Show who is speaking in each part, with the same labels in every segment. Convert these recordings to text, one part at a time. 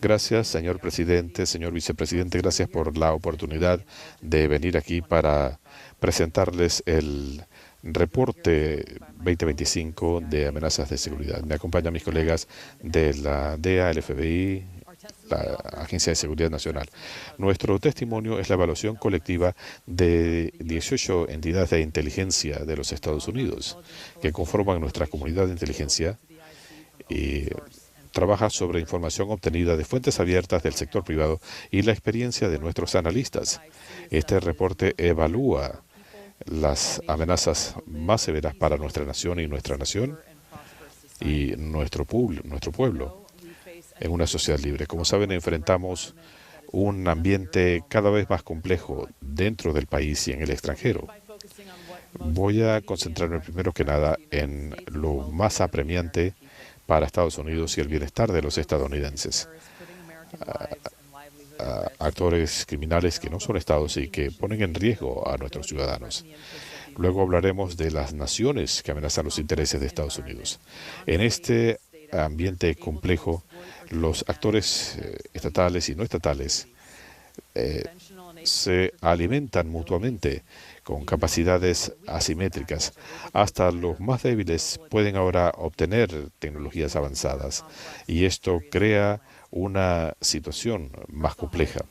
Speaker 1: Gracias, señor presidente, señor vicepresidente. Gracias por la oportunidad de venir aquí para presentarles el reporte 2025 de amenazas de seguridad. Me acompañan mis colegas de la DEA, el FBI, la Agencia de Seguridad Nacional. Nuestro testimonio es la evaluación colectiva de 18 entidades de inteligencia de los Estados Unidos que conforman nuestra comunidad de inteligencia y trabaja sobre información obtenida de fuentes abiertas del sector privado y la experiencia de nuestros analistas. Este reporte evalúa las amenazas más severas para nuestra nación y nuestro pueblo en una sociedad libre. Como saben, enfrentamos un ambiente cada vez más complejo dentro del país y en el extranjero. Voy a concentrarme primero que nada en lo más apremiante para Estados Unidos y el bienestar de los estadounidenses. Actores criminales que no son estados y que ponen en riesgo a nuestros ciudadanos. Luego hablaremos de las naciones que amenazan los intereses de Estados Unidos. En este ambiente complejo, los actores estatales y no estatales se alimentan mutuamente con capacidades asimétricas. Hasta los más débiles pueden ahora obtener tecnologías avanzadas y esto crea una situación más compleja.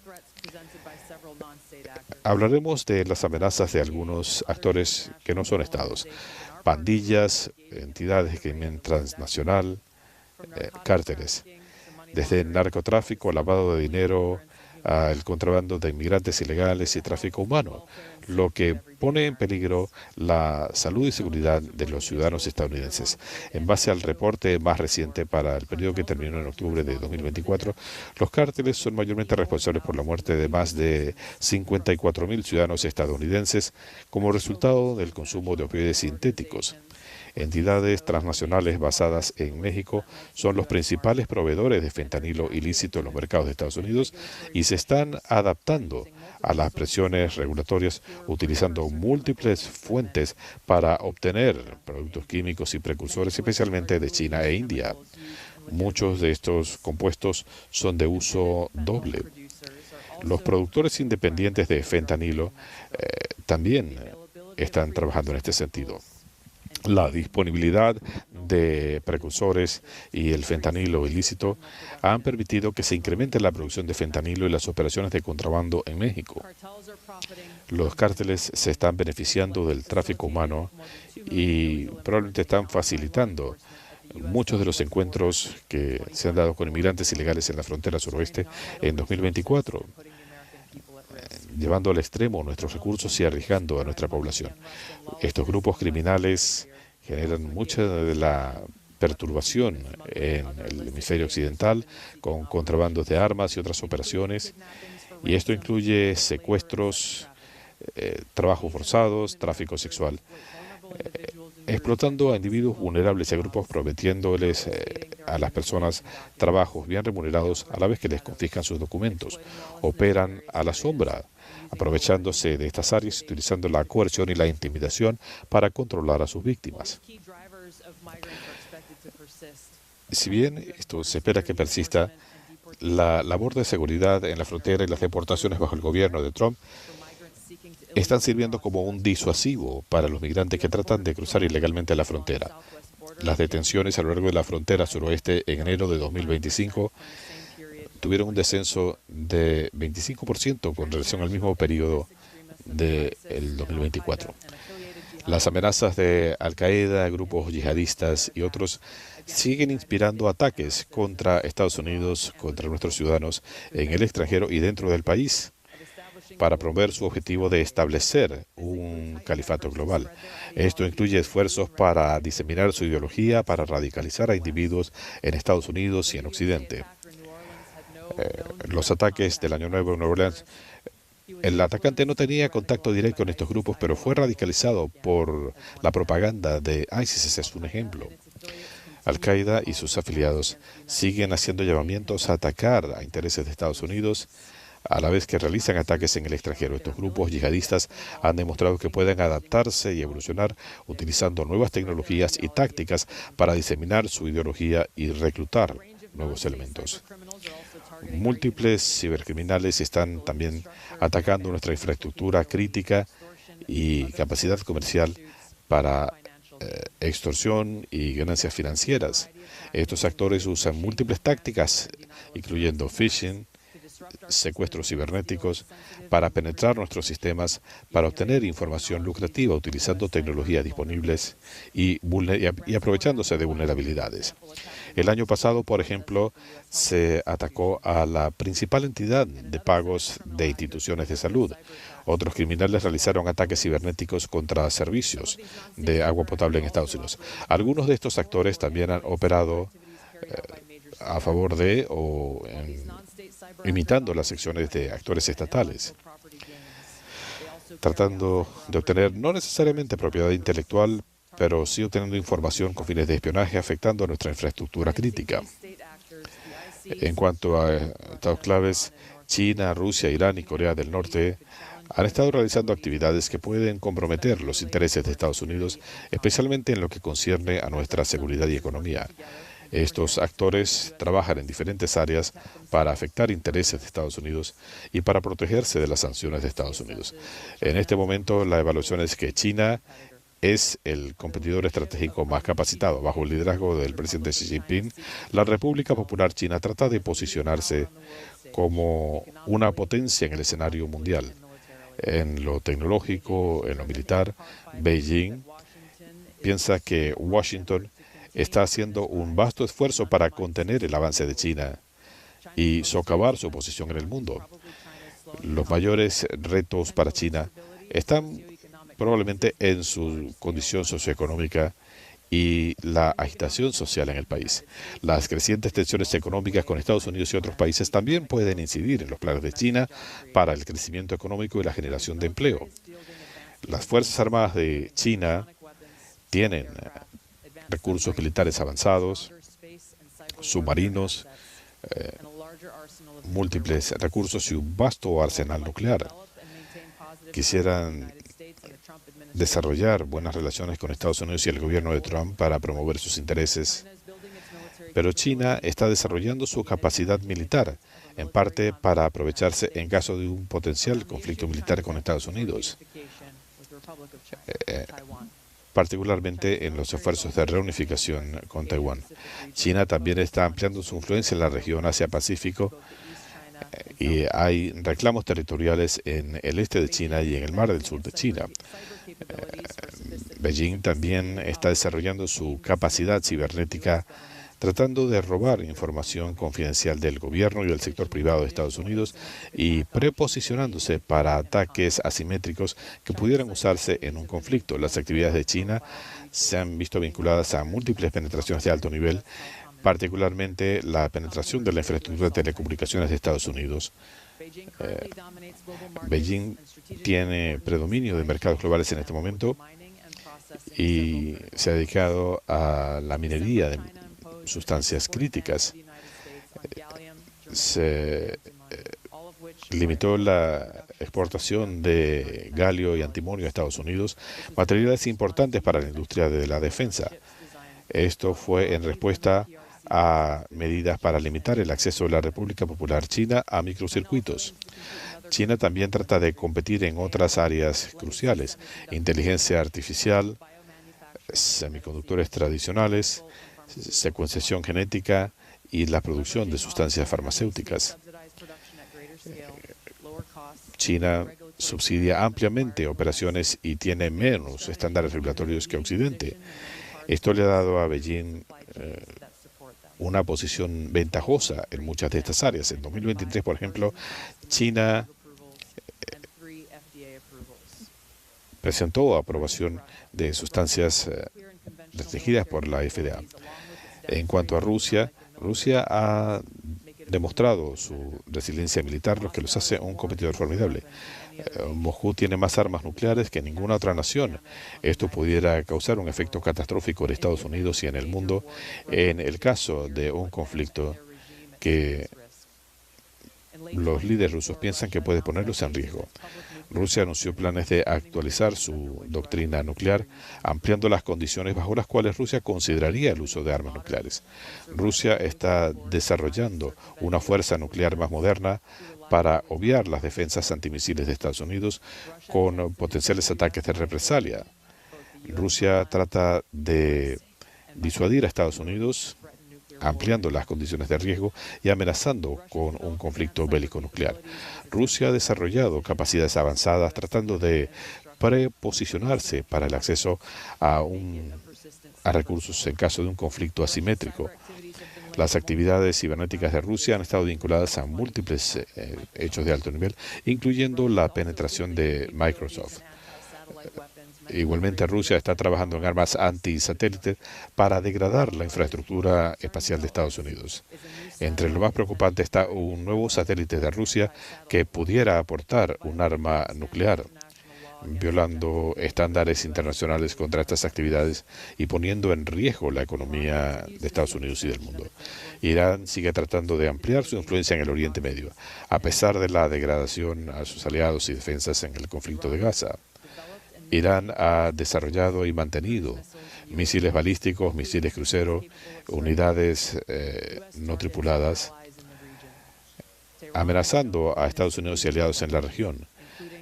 Speaker 1: Hablaremos de las amenazas de algunos actores que no son estados, pandillas, entidades de crimen transnacional, cárteles, desde el narcotráfico, lavado de dinero, al contrabando de inmigrantes ilegales y tráfico humano, lo que pone en peligro la salud y seguridad de los ciudadanos estadounidenses. En base al reporte más reciente para el periodo que terminó en octubre de 2024, los cárteles son mayormente responsables por la muerte de más de 54.000 ciudadanos estadounidenses como resultado del consumo de opioides sintéticos. Entidades transnacionales basadas en México son los principales proveedores de fentanilo ilícito en los mercados de Estados Unidos y se están adaptando a las presiones regulatorias utilizando múltiples fuentes para obtener productos químicos y precursores, especialmente de China e India. Muchos de estos compuestos son de uso doble. Los productores independientes de fentanilo también están trabajando en este sentido. La disponibilidad de precursores y el fentanilo ilícito han permitido que se incremente la producción de fentanilo y las operaciones de contrabando en México. Los cárteles se están beneficiando del tráfico humano y probablemente están facilitando muchos de los encuentros que se han dado con inmigrantes ilegales en la frontera suroeste en 2024. Llevando al extremo nuestros recursos y arriesgando a nuestra población. Estos grupos criminales generan mucha de la perturbación en el hemisferio occidental con contrabandos de armas y otras operaciones, y esto incluye secuestros, trabajos forzados, tráfico sexual, explotando a individuos vulnerables y a grupos prometiéndoles a las personas trabajos bien remunerados a la vez que les confiscan sus documentos. Operan a la sombra, aprovechándose de estas áreas, utilizando la coerción y la intimidación para controlar a sus víctimas. Si bien esto se espera que persista, la labor de seguridad en la frontera y las deportaciones bajo el gobierno de Trump están sirviendo como un disuasivo para los migrantes que tratan de cruzar ilegalmente la frontera. Las detenciones a lo largo de la frontera suroeste en enero de 2025 tuvieron un descenso de 25% con relación al mismo periodo del 2024. Las amenazas de Al-Qaeda, grupos yihadistas y otros siguen inspirando ataques contra Estados Unidos, contra nuestros ciudadanos en el extranjero y dentro del país, para promover su objetivo de establecer un califato global. Esto incluye esfuerzos para diseminar su ideología, para radicalizar a individuos en Estados Unidos y en Occidente. Los ataques del Año Nuevo en Nueva Orleans, el atacante no tenía contacto directo con estos grupos, pero fue radicalizado por la propaganda de ISIS. Ese es un ejemplo. Al-Qaeda y sus afiliados siguen haciendo llamamientos a atacar a intereses de Estados Unidos a la vez que realizan ataques en el extranjero. Estos grupos yihadistas han demostrado que pueden adaptarse y evolucionar utilizando nuevas tecnologías y tácticas para diseminar su ideología y reclutar nuevos elementos. Múltiples cibercriminales están también atacando nuestra infraestructura crítica y capacidad comercial para extorsión y ganancias financieras. Estos actores usan múltiples tácticas, incluyendo phishing, secuestros cibernéticos, para penetrar nuestros sistemas, para obtener información lucrativa utilizando tecnologías disponibles y aprovechándose de vulnerabilidades. El año pasado, por ejemplo, se atacó a la principal entidad de pagos de instituciones de salud. Otros criminales realizaron ataques cibernéticos contra servicios de agua potable en Estados Unidos. Algunos de estos actores también han operado a favor de o imitando las acciones de actores estatales, tratando de obtener no necesariamente propiedad intelectual, pero sí obteniendo información con fines de espionaje, afectando a nuestra infraestructura crítica. En cuanto a estados claves, China, Rusia, Irán y Corea del Norte han estado realizando actividades que pueden comprometer los intereses de Estados Unidos, especialmente en lo que concierne a nuestra seguridad y economía. Estos actores trabajan en diferentes áreas para afectar intereses de Estados Unidos y para protegerse de las sanciones de Estados Unidos. En este momento, la evaluación es que China es el competidor estratégico más capacitado. Bajo el liderazgo del presidente Xi Jinping, la República Popular China trata de posicionarse como una potencia en el escenario mundial. En lo tecnológico, en lo militar, Beijing piensa que Washington está haciendo un vasto esfuerzo para contener el avance de China y socavar su posición en el mundo. Los mayores retos para China están probablemente en su condición socioeconómica y la agitación social en el país. Las crecientes tensiones económicas con Estados Unidos y otros países también pueden incidir en los planes de China para el crecimiento económico y la generación de empleo. Las Fuerzas Armadas de China tienen recursos militares avanzados, submarinos, múltiples recursos y un vasto arsenal nuclear. Quisieran desarrollar buenas relaciones con Estados Unidos y el gobierno de Trump para promover sus intereses. Pero China está desarrollando su capacidad militar, en parte para aprovecharse en caso de un potencial conflicto militar con Estados Unidos, particularmente en los esfuerzos de reunificación con Taiwán. China también está ampliando su influencia en la región Asia-Pacífico y hay reclamos territoriales en el este de China y en el mar del sur de China. Beijing también está desarrollando su capacidad cibernética, tratando de robar información confidencial del gobierno y del sector privado de Estados Unidos y preposicionándose para ataques asimétricos que pudieran usarse en un conflicto. Las actividades de China se han visto vinculadas a múltiples penetraciones de alto nivel, particularmente la penetración de la infraestructura de telecomunicaciones de Estados Unidos. Beijing tiene predominio de mercados globales en este momento y se ha dedicado a la minería de sustancias críticas. Se limitó la exportación de galio y antimonio a Estados Unidos, materiales importantes para la industria de la defensa. Esto fue en respuesta a medidas para limitar el acceso de la República Popular China a microcircuitos. China también trata de competir en otras áreas cruciales: inteligencia artificial, semiconductores tradicionales, secuenciación genética y la producción de sustancias farmacéuticas. China subsidia ampliamente operaciones y tiene menos estándares regulatorios que Occidente. Esto le ha dado a Beijing una posición ventajosa en muchas de estas áreas. En 2023, por ejemplo, China presentó aprobación de sustancias restringidas por la FDA. En cuanto a Rusia, Rusia ha demostrado su resiliencia militar, lo que los hace un competidor formidable. Moscú tiene más armas nucleares que ninguna otra nación. Esto pudiera causar un efecto catastrófico en Estados Unidos y en el mundo en el caso de un conflicto que los líderes rusos piensan que puede ponerlos en riesgo. Rusia anunció planes de actualizar su doctrina nuclear, ampliando las condiciones bajo las cuales Rusia consideraría el uso de armas nucleares. Rusia está desarrollando una fuerza nuclear más moderna para obviar las defensas antimisiles de Estados Unidos con potenciales ataques de represalia. Rusia trata de disuadir a Estados Unidos, ampliando las condiciones de riesgo y amenazando con un conflicto bélico nuclear. Rusia ha desarrollado capacidades avanzadas tratando de preposicionarse para el acceso a recursos en caso de un conflicto asimétrico. Las actividades cibernéticas de Rusia han estado vinculadas a múltiples hechos de alto nivel, incluyendo la penetración de Microsoft. Igualmente, Rusia está trabajando en armas antisatélites para degradar la infraestructura espacial de Estados Unidos. Entre lo más preocupante está un nuevo satélite de Rusia que pudiera aportar un arma nuclear, violando estándares internacionales contra estas actividades y poniendo en riesgo la economía de Estados Unidos y del mundo. Irán sigue tratando de ampliar su influencia en el Oriente Medio, a pesar de la degradación a sus aliados y defensas en el conflicto de Gaza. Irán ha desarrollado y mantenido misiles balísticos, misiles crucero, unidades no tripuladas, amenazando a Estados Unidos y aliados en la región.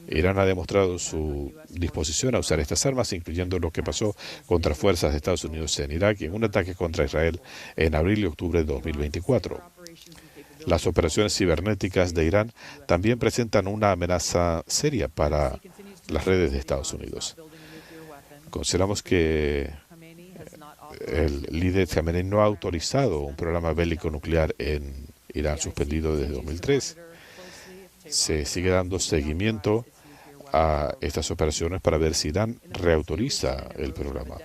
Speaker 1: Irán ha demostrado su disposición a usar estas armas, incluyendo lo que pasó contra fuerzas de Estados Unidos en Irak y en un ataque contra Israel en abril y octubre de 2024. Las operaciones cibernéticas de Irán también presentan una amenaza seria para las redes de Estados Unidos. Consideramos que el líder Khamenei no ha autorizado un programa bélico nuclear en Irán suspendido desde 2003. Se sigue dando seguimiento a estas operaciones para ver si Irán reautoriza el programa.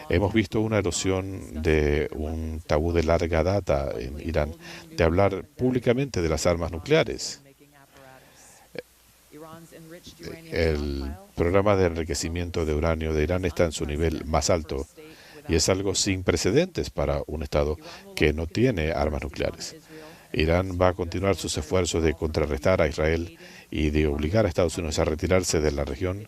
Speaker 1: Hemos visto una erosión de un tabú de larga data en Irán de hablar públicamente de las armas nucleares. El programa de enriquecimiento de uranio de Irán está en su nivel más alto y es algo sin precedentes para un Estado que no tiene armas nucleares. Irán va a continuar sus esfuerzos de contrarrestar a Israel y de obligar a Estados Unidos a retirarse de la región,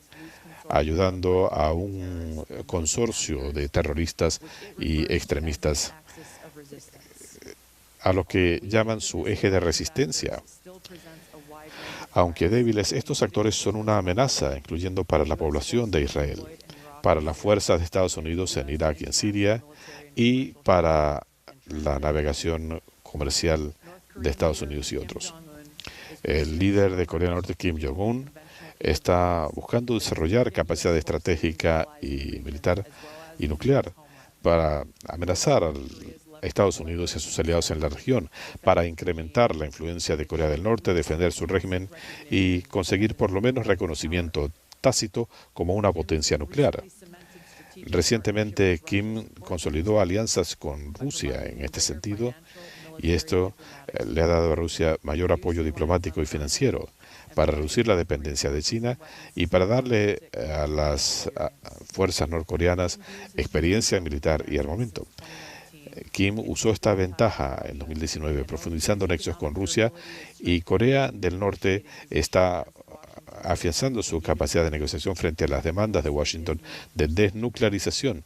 Speaker 1: ayudando a un consorcio de terroristas y extremistas a lo que llaman su eje de resistencia. Aunque débiles, estos actores son una amenaza, incluyendo para la población de Israel, para las fuerzas de Estados Unidos en Irak y en Siria, y para la navegación comercial de Estados Unidos y otros. El líder de Corea del Norte, Kim Jong-un, está buscando desarrollar capacidad estratégica y militar y nuclear para amenazar a Estados Unidos y a sus aliados en la región, para incrementar la influencia de Corea del Norte, defender su régimen y conseguir por lo menos reconocimiento tácito como una potencia nuclear. Recientemente, Kim consolidó alianzas con Rusia en este sentido y esto le ha dado a Rusia mayor apoyo diplomático y financiero para reducir la dependencia de China y para darle a las fuerzas norcoreanas experiencia militar y armamento. Kim usó esta ventaja en 2019, profundizando nexos con Rusia, y Corea del Norte está afianzando su capacidad de negociación frente a las demandas de Washington de desnuclearización,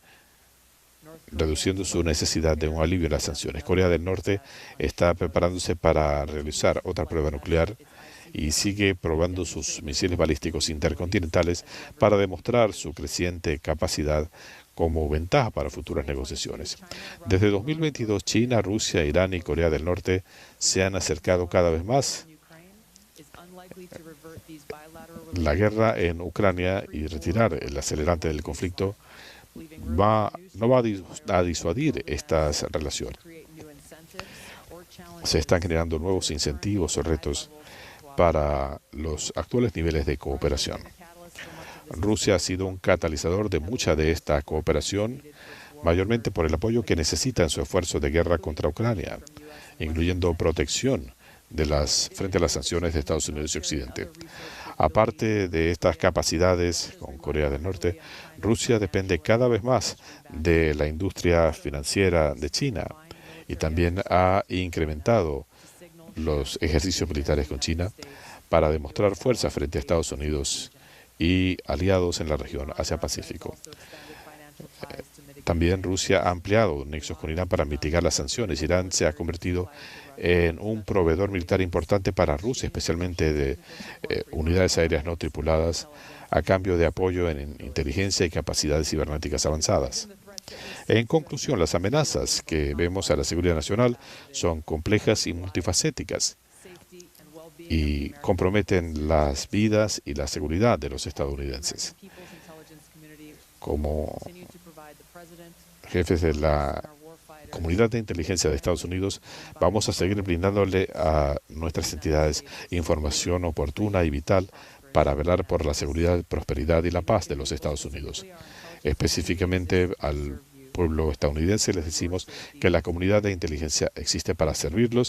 Speaker 1: reduciendo su necesidad de un alivio en las sanciones. Corea del Norte está preparándose para realizar otra prueba nuclear y sigue probando sus misiles balísticos intercontinentales para demostrar su creciente capacidad como ventaja para futuras negociaciones. Desde 2022, China, Rusia, Irán y Corea del Norte se han acercado cada vez más. La guerra en Ucrania y retirar el acelerante del conflicto no va a disuadir estas relaciones. Se están generando nuevos incentivos o retos para los actuales niveles de cooperación. Rusia ha sido un catalizador de mucha de esta cooperación, mayormente por el apoyo que necesita en su esfuerzo de guerra contra Ucrania, incluyendo protección frente a las sanciones de Estados Unidos y Occidente. Aparte de estas capacidades con Corea del Norte, Rusia depende cada vez más de la industria financiera de China y también ha incrementado los ejercicios militares con China para demostrar fuerza frente a Estados Unidos y aliados en la región Asia-Pacífico. También Rusia ha ampliado nexos con Irán para mitigar las sanciones. Irán se ha convertido en un proveedor militar importante para Rusia, especialmente de unidades aéreas no tripuladas, a cambio de apoyo en inteligencia y capacidades cibernéticas avanzadas. En conclusión, las amenazas que vemos a la seguridad nacional son complejas y multifacéticas y comprometen las vidas y la seguridad de los estadounidenses. Como jefes de la comunidad de inteligencia de Estados Unidos, vamos a seguir brindándole a nuestras entidades información oportuna y vital para velar por la seguridad, prosperidad y la paz de los Estados Unidos. Específicamente al pueblo estadounidense les decimos que la comunidad de inteligencia existe para servirlos